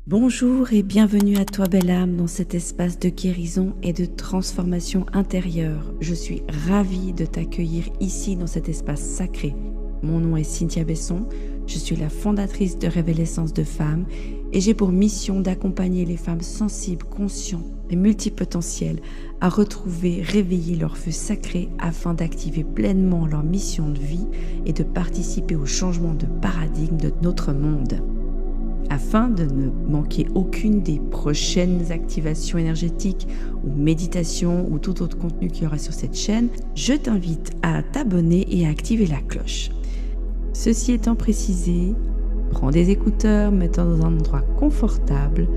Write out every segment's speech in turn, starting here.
Bonjour et bienvenue à toi belle âme dans cet espace de guérison et de transformation intérieure. Je suis ravie de t'accueillir ici dans cet espace sacré. Mon nom est Cynthia Besson, je suis la fondatrice de Révélessence de Femmes et j'ai pour mission d'accompagner les femmes sensibles, conscientes et multipotentielles à retrouver, réveiller leur feu sacré afin d'activer pleinement leur mission de vie et de participer au changement de paradigme de notre monde. Afin de ne manquer aucune des prochaines activations énergétiques ou méditations ou tout autre contenu qu'il y aura sur cette chaîne, je t'invite à t'abonner et à activer la cloche. Ceci étant précisé, prends des écouteurs, mets-toi dans un endroit confortable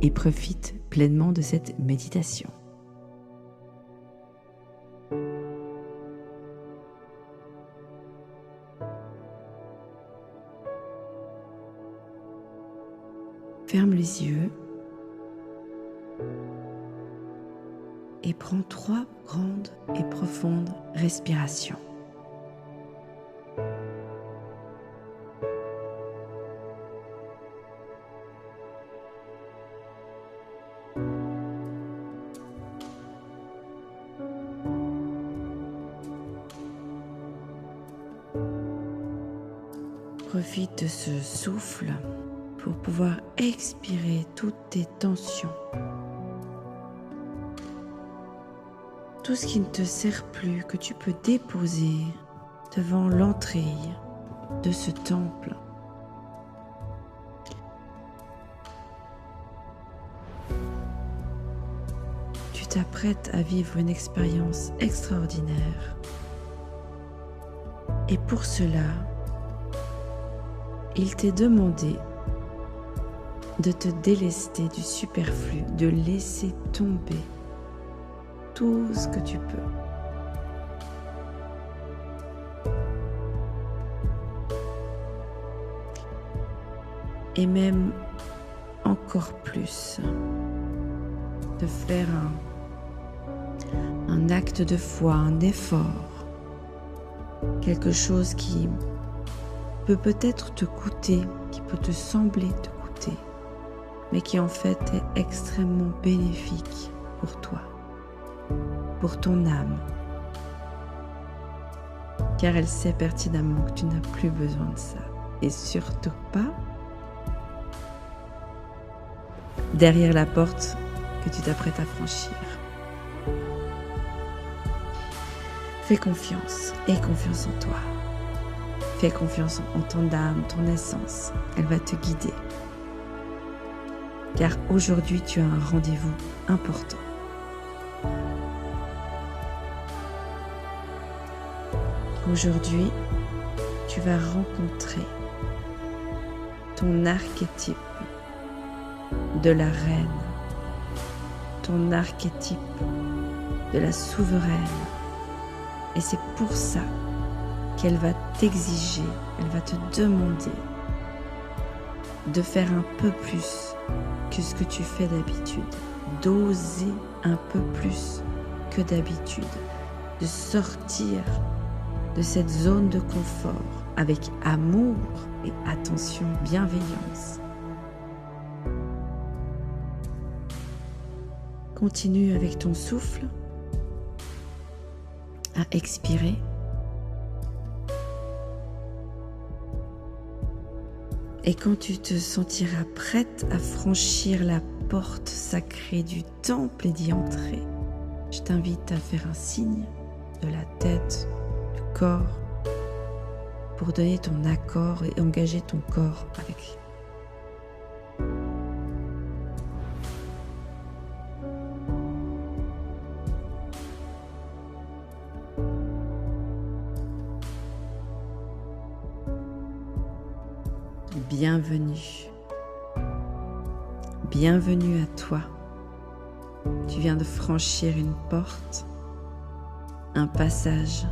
et profite pleinement de cette méditation. Ferme les yeux et prends 3 grandes et profondes respirations. Profite de ce souffle pour pouvoir expirer toutes tes tensions, tout ce qui ne te sert plus, que tu peux déposer devant l'entrée de ce temple. Tu t'apprêtes à vivre une expérience extraordinaire. Et pour cela, il t'est demandé de te délester du superflu, de laisser tomber tout ce que tu peux. Et même encore plus, de faire un acte de foi, un effort, quelque chose qui peut peut-être te coûter, qui peut te sembler te coûter, mais qui en fait est extrêmement bénéfique pour toi, pour ton âme, car elle sait pertinemment que tu n'as plus besoin de ça, et surtout pas derrière la porte que tu t'apprêtes à franchir. Fais confiance, aie confiance en toi. Fais confiance en ton âme, ton essence, elle va te guider. Car aujourd'hui, tu as un rendez-vous important. Aujourd'hui, tu vas rencontrer ton archétype de la reine, ton archétype de la souveraine. Et c'est pour ça qu'elle va t'exiger, elle va te demander de faire un peu plus que ce que tu fais d'habitude, d'oser un peu plus que d'habitude, de sortir de cette zone de confort avec amour et attention, bienveillance. Continue avec ton souffle à expirer. Et quand tu te sentiras prête à franchir la porte sacrée du temple et d'y entrer, je t'invite à faire un signe de la tête, du corps, pour donner ton accord et engager ton corps avec. Bienvenue. Bienvenue à toi. Tu viens de franchir une porte, un passage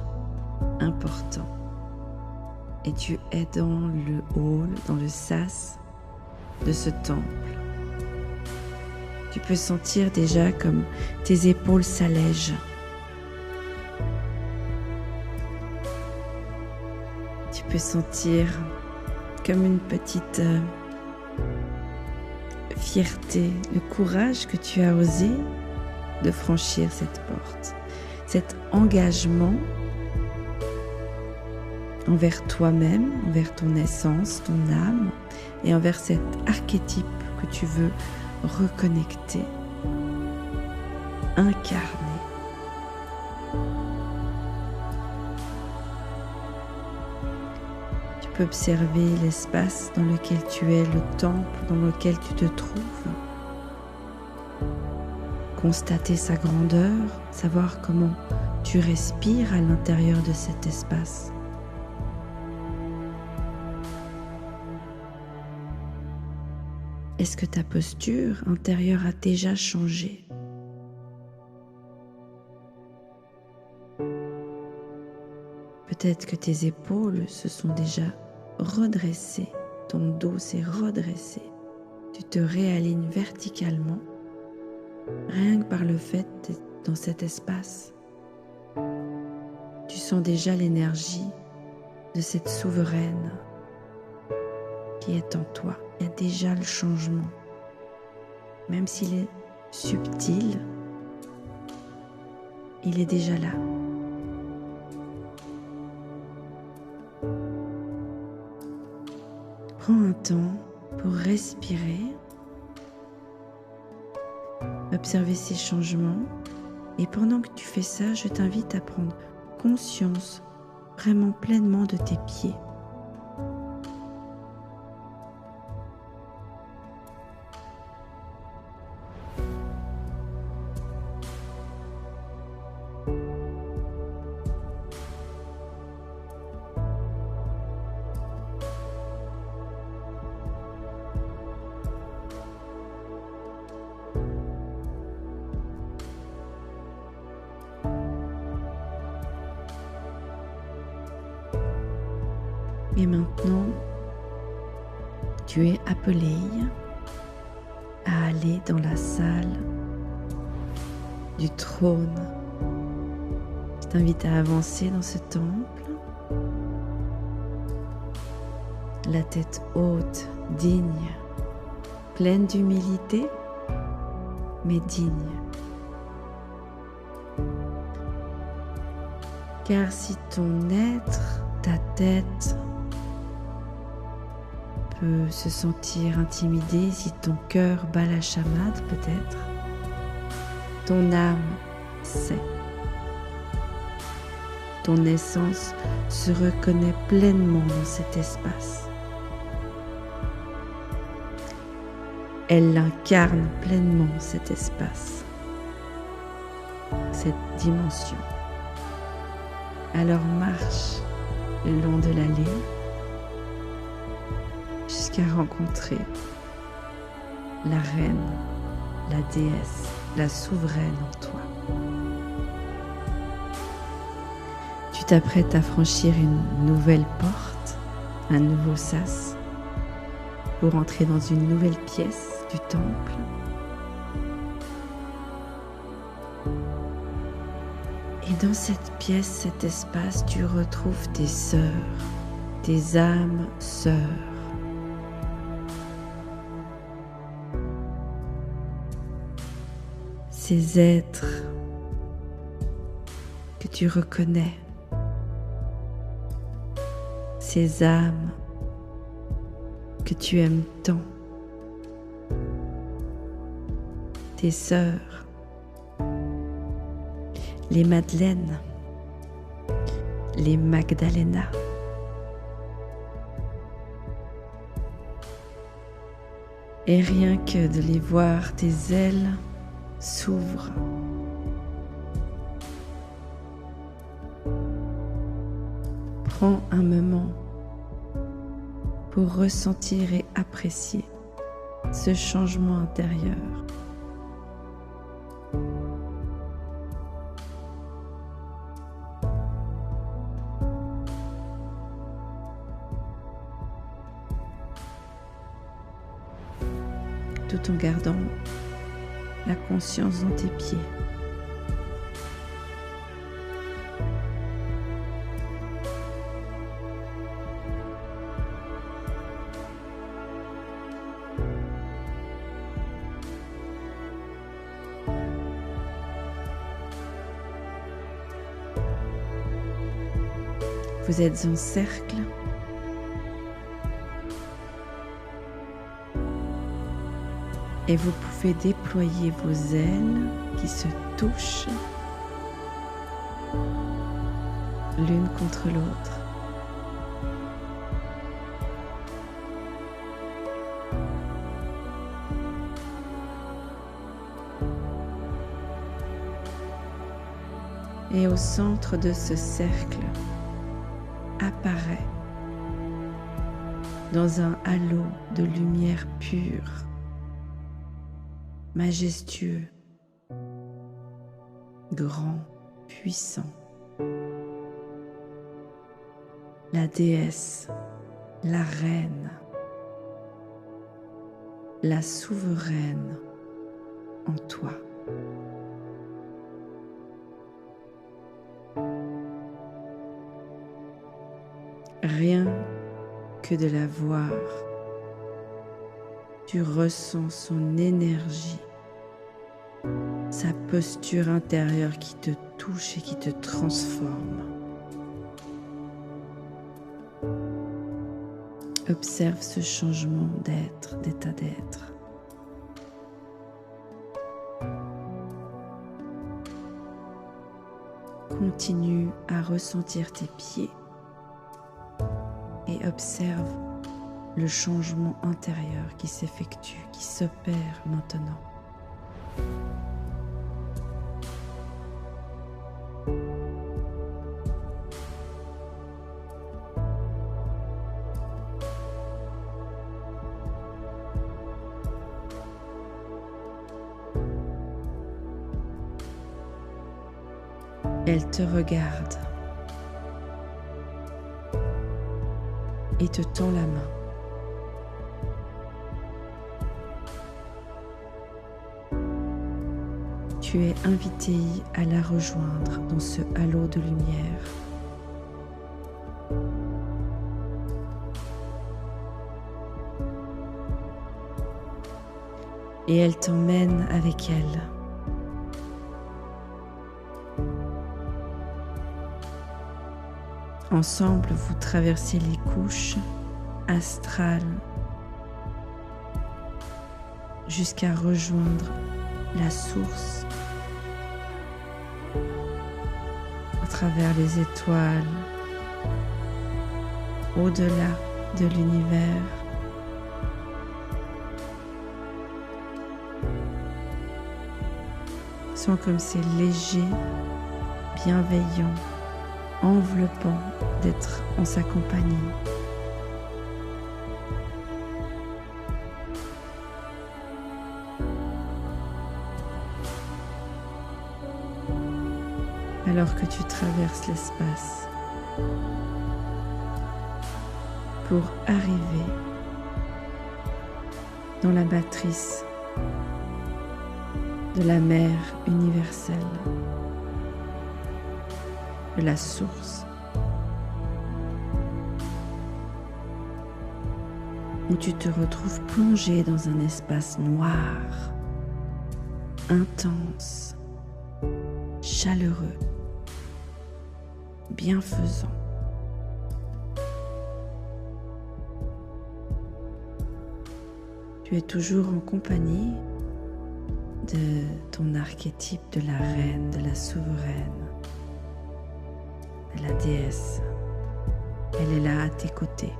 important. Et tu es dans le hall, dans le sas de ce temple. Tu peux sentir déjà comme tes épaules s'allègent. Tu peux sentir comme une petite fierté, le courage que tu as osé de franchir cette porte, cet engagement envers toi-même, envers ton essence, ton âme et envers cet archétype que tu veux reconnecter, incarner. Tu peux observer l'espace dans lequel tu es, le temple dans lequel tu te trouves. Constater sa grandeur, savoir comment tu respires à l'intérieur de cet espace. Est-ce que ta posture intérieure a déjà changé? Peut-être que tes épaules se sont déjà redressées, ton dos s'est redressé. Tu te réalignes verticalement, rien que par le fait d'être dans cet espace. Tu sens déjà l'énergie de cette souveraine qui est en toi. Il y a déjà le changement. Même s'il est subtil, il est déjà là. Prends un temps pour respirer, observer ces changements et pendant que tu fais ça, je t'invite à prendre conscience vraiment pleinement de tes pieds. Et maintenant, tu es appelé à aller dans la salle du trône. Je t'invite à avancer dans ce temple, la tête haute, digne, pleine d'humilité, mais digne. Car si ton être, ta tête, peut se sentir intimidé, si ton cœur bat la chamade peut-être, ton âme sait. Ton essence se reconnaît pleinement dans cet espace. Elle incarne pleinement cet espace, cette dimension. Alors marche le long de l'allée jusqu'à rencontrer la reine, la déesse, la souveraine en toi. Tu t'apprêtes à franchir une nouvelle porte, un nouveau sas, pour entrer dans une nouvelle pièce du temple. Et dans cette pièce, cet espace, tu retrouves tes sœurs, tes âmes sœurs. Ces êtres que tu reconnais, ces âmes que tu aimes tant, tes sœurs, les Madeleines, les Magdalena. Et rien que de les voir, tes ailes s'ouvrent. Prends un moment pour ressentir et apprécier ce changement intérieur. Tout en gardant la conscience dans tes pieds. Vous êtes en cercle. Et vous pouvez déployer vos ailes qui se touchent l'une contre l'autre. Et au centre de ce cercle apparaît dans un halo de lumière pure, majestueux, grand, puissant, la déesse, la reine, la souveraine en toi. Rien que de la voir, tu ressens son énergie, sa posture intérieure qui te touche et qui te transforme. Observe ce changement d'être, d'état d'être. Continue à ressentir tes pieds et observe le changement intérieur qui s'effectue, qui s'opère maintenant. Elle te regarde et te tend la main. Tu es invité à la rejoindre dans ce halo de lumière. Et elle t'emmène avec elle. Ensemble, vous traversez les couches astrales jusqu'à rejoindre la source à travers les étoiles, au-delà de l'univers. Sens comme c'est léger, bienveillant, enveloppant d'être en sa compagnie. Alors que tu traverses l'espace pour arriver dans la matrice de la mère universelle, de la source, où tu te retrouves plongé dans un espace noir, intense, chaleureux, bienfaisant. Tu es toujours en compagnie de ton archétype de la reine, de la souveraine, de la déesse. Elle est là à tes côtés.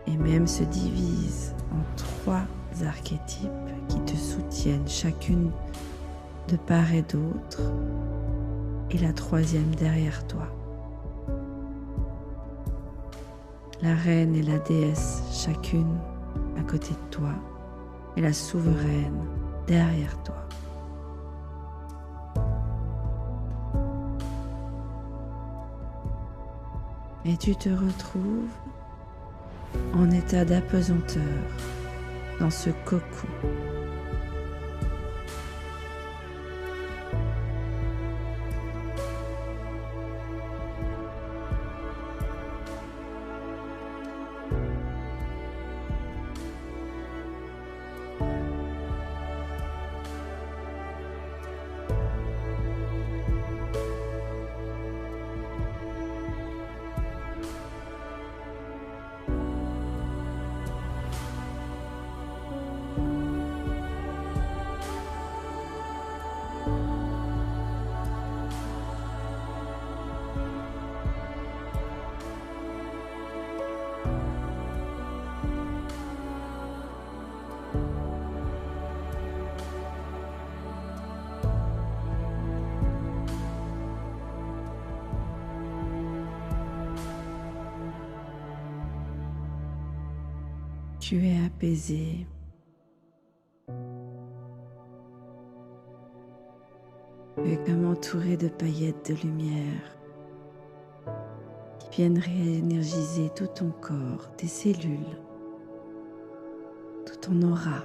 Et même se divise en 3 archétypes qui te soutiennent, chacune de part et d'autre, et la 3e derrière toi. La reine et la déesse, chacune à côté de toi, et la souveraine derrière toi. Et tu te retrouves en état d'apesanteur dans ce cocon. Tu es apaisé. Tu es comme entouré de paillettes de lumière qui viennent réénergiser tout ton corps, tes cellules, tout ton aura.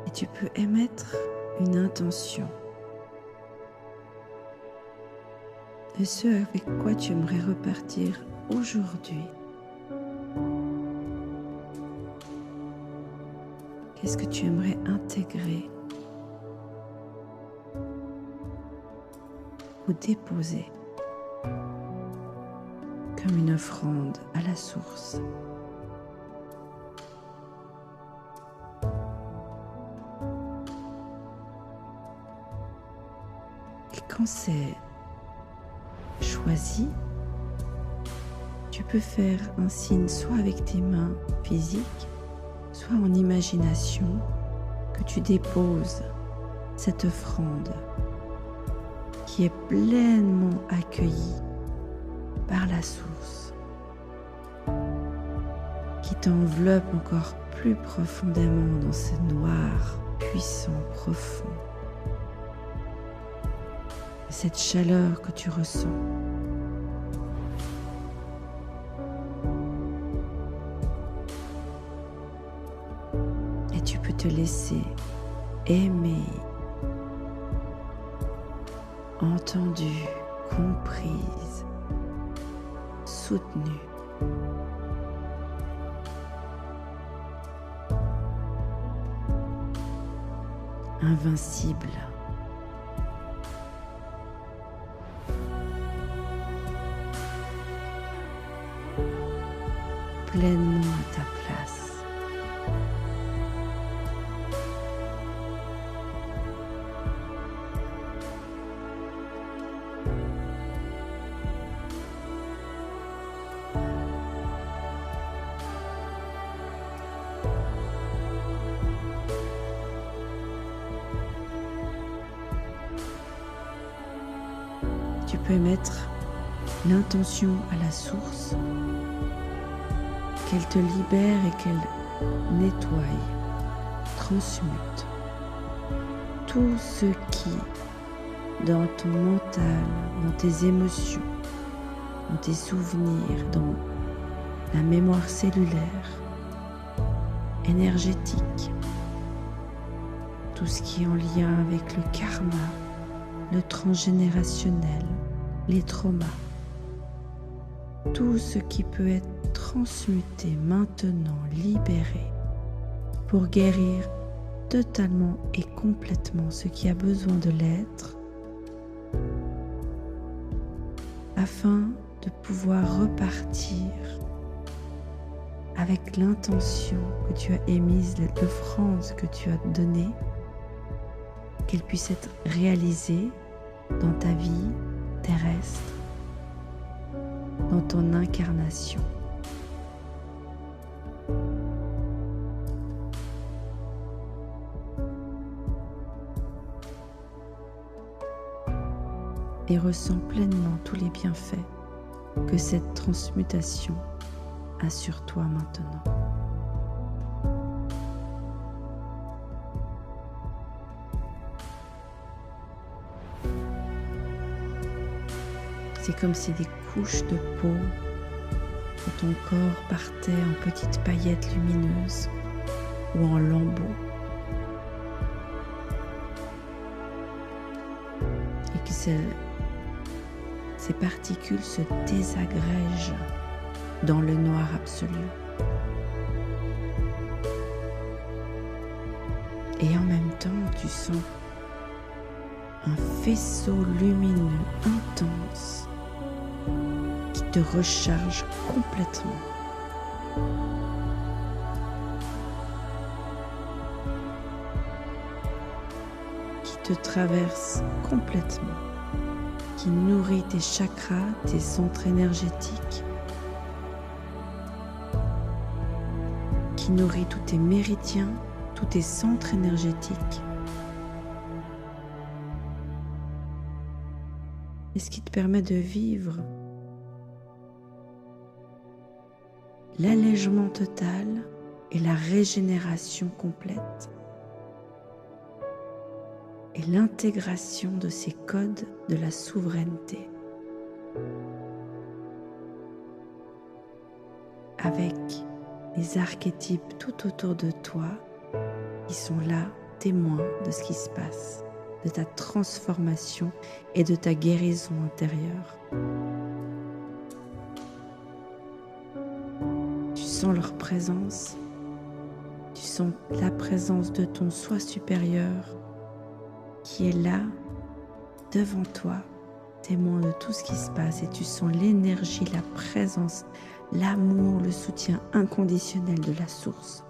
Et tu peux émettre une intention de ce avec quoi tu aimerais repartir aujourd'hui. Qu'est-ce que tu aimerais intégrer ou déposer comme une offrande à la source? Et quand c'est choisi, tu peux faire un signe soit avec tes mains physiques, soit en imagination, que tu déposes cette offrande qui est pleinement accueillie par la source, qui t'enveloppe encore plus profondément dans ce noir puissant, profond. Et cette chaleur que tu ressens, et tu peux te laisser aimer, entendue, comprise, soutenue. Invincible. Pleinement à ta place. Tu peux mettre l'intention à la source, qu'elle te libère et qu'elle nettoie, transmute tout ce qui, dans ton mental, dans tes émotions, dans tes souvenirs, dans la mémoire cellulaire, énergétique, tout ce qui est en lien avec le karma, le transgénérationnel, les traumas, tout ce qui peut être transmuté maintenant, libéré, pour guérir totalement et complètement ce qui a besoin de l'être, afin de pouvoir repartir avec l'intention que tu as émise, l'offrande que tu as donnée, qu'elle puisse être réalisée dans ta vie terrestre, dans ton incarnation. Et ressens pleinement tous les bienfaits que cette transmutation a sur toi maintenant. C'est comme si des couches de peau de ton corps partaient en petites paillettes lumineuses ou en lambeaux. Et que ces particules se désagrègent dans le noir absolu. Et en même temps, tu sens un faisceau lumineux intense qui te recharge complètement. Qui te traverse complètement, qui nourrit tes chakras, tes centres énergétiques, qui nourrit tous tes méridiens, tous tes centres énergétiques. et ce qui te permet de vivre l'allègement total et la régénération complète et l'intégration de ces codes de la souveraineté avec les archétypes tout autour de toi qui sont là, témoins de ce qui se passe, de ta transformation et de ta guérison intérieure. Tu sens leur présence, tu sens la présence de ton soi supérieur qui est là, devant toi, témoin de tout ce qui se passe, et tu sens l'énergie, la présence, l'amour, le soutien inconditionnel de la source.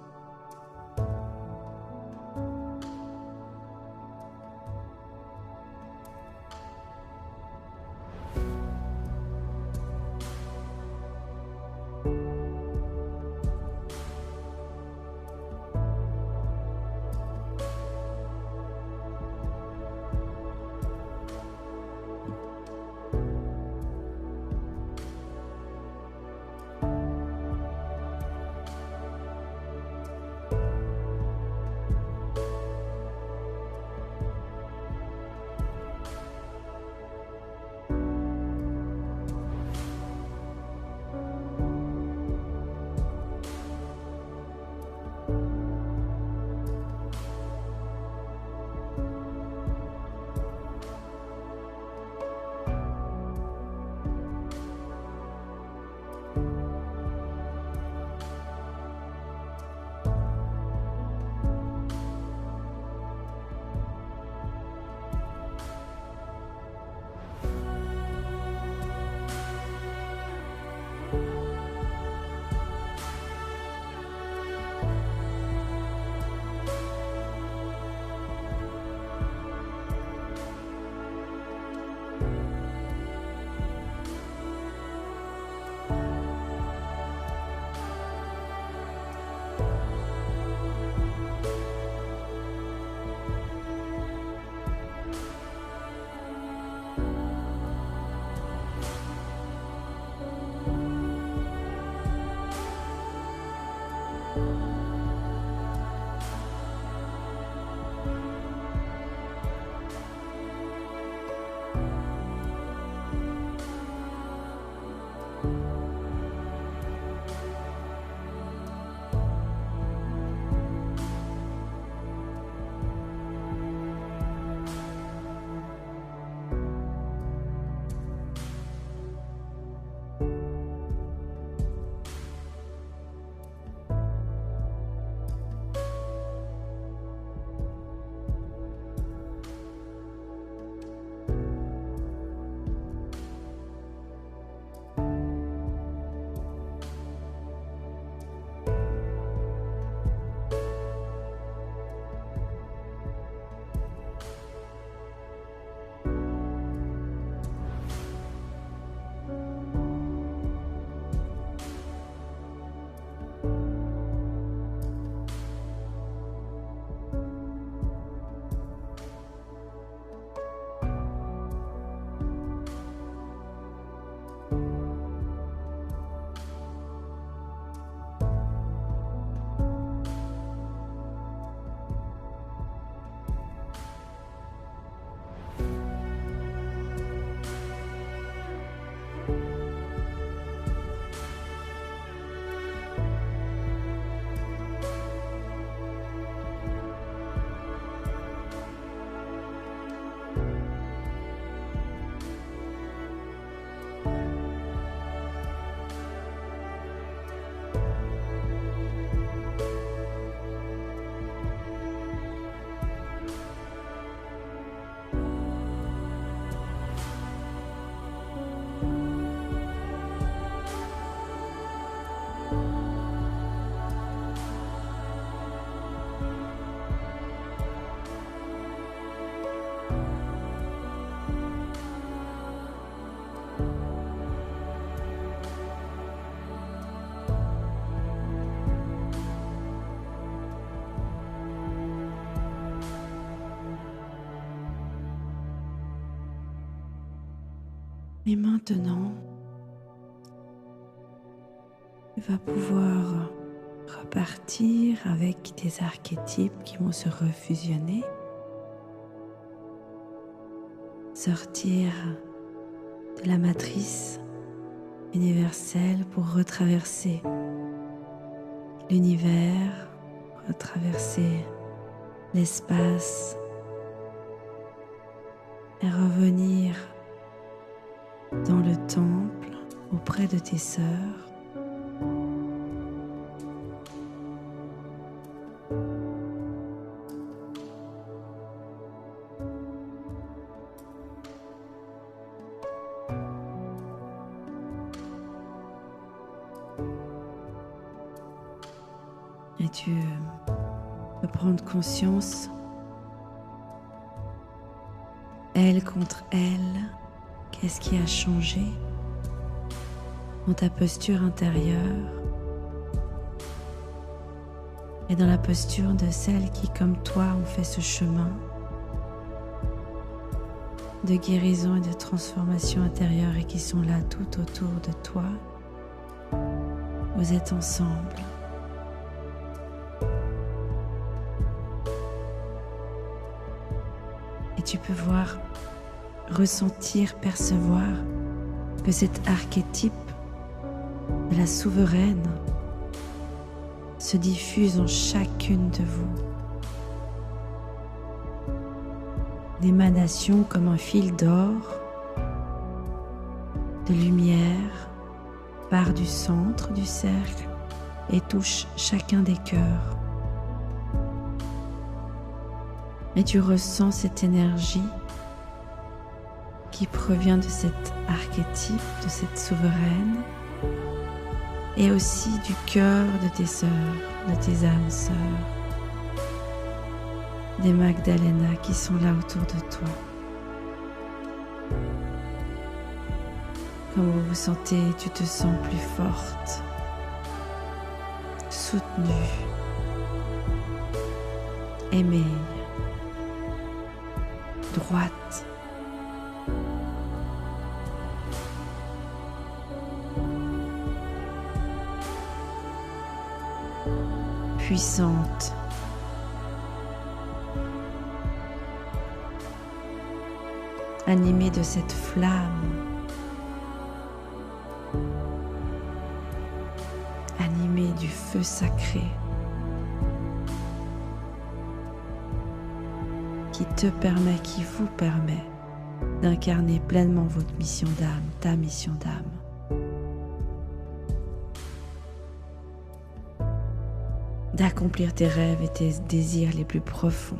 Et maintenant, tu vas pouvoir repartir avec tes archétypes qui vont se refusionner, sortir de la matrice universelle pour retraverser l'univers, retraverser l'espace et revenir dans le temple auprès de tes sœurs. Et tu peux prendre conscience, elle contre elle, qu'est-ce qui a changé dans ta posture intérieure et dans la posture de celles qui, comme toi, ont fait ce chemin de guérison et de transformation intérieure et qui sont là tout autour de toi. Vous êtes ensemble. Et tu peux voir, ressentir, percevoir que cet archétype de la souveraine se diffuse en chacune de vous. L'émanation comme un fil d'or, de lumière, part du centre du cercle et touche chacun des cœurs. Et tu ressens cette énergie qui provient de cet archétype, de cette souveraine, et aussi du cœur de tes sœurs, de tes âmes sœurs, des Magdalena qui sont là autour de toi. Comme vous vous sentez, tu te sens plus forte, soutenue, aimée, droite. Puissante. Animée de cette flamme. Animée du feu sacré qui te permet, qui vous permet d'incarner pleinement votre mission d'âme, ta mission d'âme. D'accomplir tes rêves et tes désirs les plus profonds.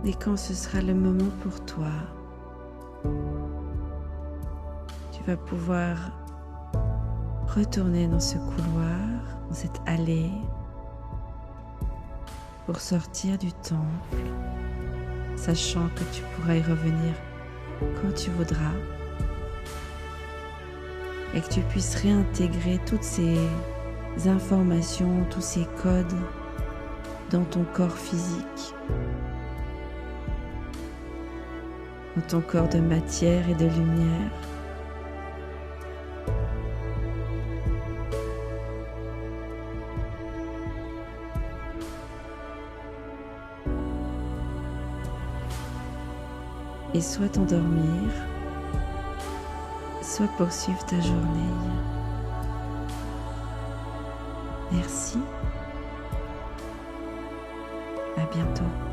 Et quand ce sera le moment pour toi, tu vas pouvoir retourner dans ce couloir, dans cette allée, pour sortir du temple, sachant que tu pourras y revenir quand tu voudras et que tu puisses réintégrer toutes ces informations, tous ces codes dans ton corps physique, dans ton corps de matière et de lumière. Et soit t'endormir, soit poursuivre ta journée. Merci. À bientôt.